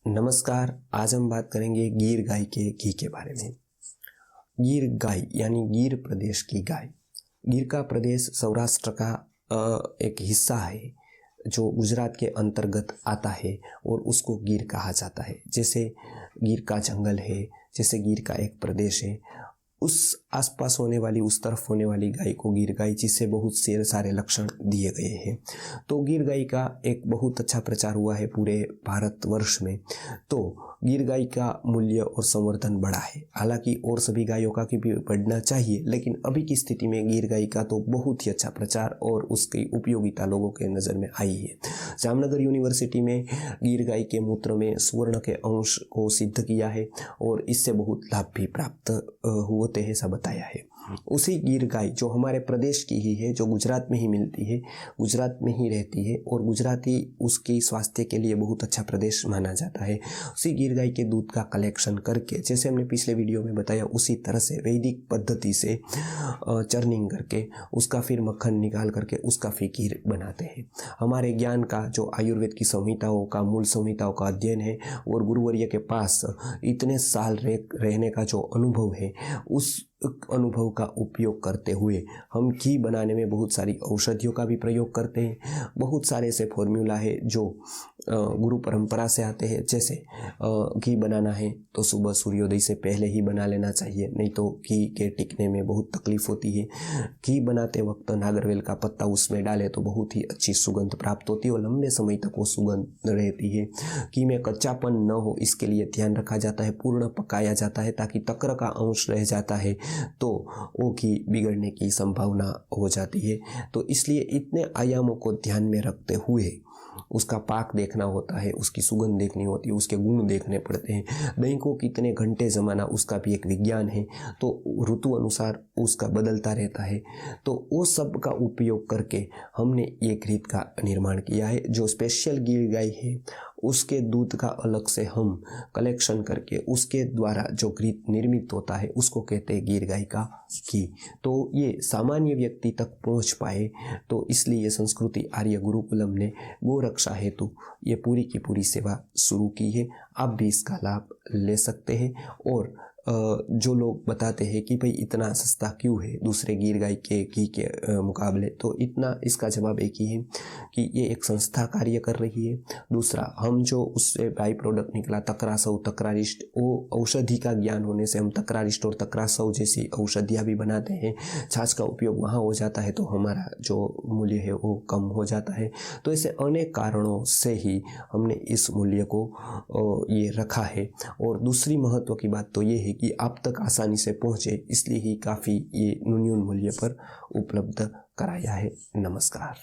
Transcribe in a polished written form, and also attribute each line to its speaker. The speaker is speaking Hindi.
Speaker 1: नमस्कार। आज हम बात करेंगे गीर गाय के घी के बारे में। गीर गाय यानी गीर प्रदेश की गाय। गीर का प्रदेश सौराष्ट्र का एक हिस्सा है जो गुजरात के अंतर्गत आता है और उसको गीर कहा जाता है। जैसे गीर का जंगल है, जैसे गीर का एक प्रदेश है, उस आसपास होने वाली, उस तरफ होने वाली गाय को गीर गाय, जिससे बहुत से सारे लक्षण दिए गए हैं। तो गीर गाय का एक बहुत अच्छा प्रचार हुआ है पूरे भारतवर्ष में। तो गीर गाय का मूल्य और संवर्धन बढ़ा है। हालांकि और सभी गायों का भी बढ़ना चाहिए, लेकिन अभी की स्थिति में गीर गाय का तो बहुत ही अच्छा प्रचार और उसकी उपयोगिता लोगों के नज़र में आई है। जामनगर यूनिवर्सिटी में गीर गाय के मूत्र में स्वर्ण के अंश को सिद्ध किया है और इससे बहुत लाभ भी प्राप्त होते हैं, ऐसा बताया है। उसी गीर गाय जो हमारे प्रदेश की ही है, जो गुजरात में ही मिलती है, गुजरात में ही रहती है और गुजराती उसकी स्वास्थ्य के लिए बहुत अच्छा प्रदेश माना जाता है। उसी गीर गाय के दूध का कलेक्शन करके, जैसे हमने पिछले वीडियो में बताया, उसी तरह से वैदिक पद्धति से चर्निंग करके उसका फिर मक्खन निकाल करके उसका फिर घी बनाते हैं। हमारे ज्ञान का जो आयुर्वेद की संहिताओं का, मूल संहिताओं का अध्ययन है और गुरुवर्य के पास इतने साल रहने का जो अनुभव है, उस अनुभव का उपयोग करते हुए हम घी बनाने में बहुत सारी औषधियों का भी प्रयोग करते हैं। बहुत सारे ऐसे फॉर्मूला है जो गुरु परंपरा से आते हैं। जैसे घी बनाना है तो सुबह सूर्योदय से पहले ही बना लेना चाहिए, नहीं तो घी के टिकने में बहुत तकलीफ होती है। घी बनाते वक्त नागरवेल का पत्ता उसमें डाले तो बहुत ही अच्छी सुगंध प्राप्त होती है और लंबे समय तक वो सुगंध रहती है। घी में कच्चापन न हो, इसके लिए ध्यान रखा जाता है। पूर्ण पकाया जाता है ताकि तक्र का अंश रह जाता है तो वो घी बिगड़ने की संभावना हो जाती है। तो इसलिए इतने आयामों को ध्यान में रखते हुए उसका पाक देखना होता है, उसकी सुगंध देखनी होती है, उसके गुण देखने पड़ते हैं। दही को कितने घंटे जमाना, उसका भी एक विज्ञान है। तो ऋतु अनुसार उसका बदलता रहता है। तो वो सब का उपयोग करके हमने ये घी का निर्माण किया है। जो स्पेशल गीर गाय है उसके दूध का अलग से हम कलेक्शन करके उसके द्वारा जो घी निर्मित होता है उसको कहते हैं गीर गाय का घी। तो ये सामान्य व्यक्ति तक पहुंच पाए, तो इसलिए संस्कृति आर्य गुरुकुलम ने गो रक्षा हेतु ये पूरी की पूरी सेवा शुरू की है। आप भी इसका लाभ ले सकते हैं। और जो लोग बताते हैं कि भाई इतना सस्ता क्यों है दूसरे गीर गाय के घी के मुकाबले, तो इतना इसका जवाब एक ही है कि ये एक संस्था कार्य कर रही है। दूसरा, हम जो उससे बाई प्रोडक्ट निकला तक्रासव, तक्रारिष्ट, वो औषधि का ज्ञान होने से हम तक्रारिष्ट और तक्रासव जैसी औषधियाँ भी बनाते हैं। छाछ का उपयोग वहाँ हो जाता है तो हमारा जो मूल्य है वो कम हो जाता है। तो ऐसे अनेक कारणों से ही हमने इस मूल्य को ये रखा है। और दूसरी महत्व की बात तो ये है कि आप तक आसानी से पहुँचे, इसलिए ही काफ़ी ये न्यून मूल्य पर उपलब्ध कराया है। नमस्कार।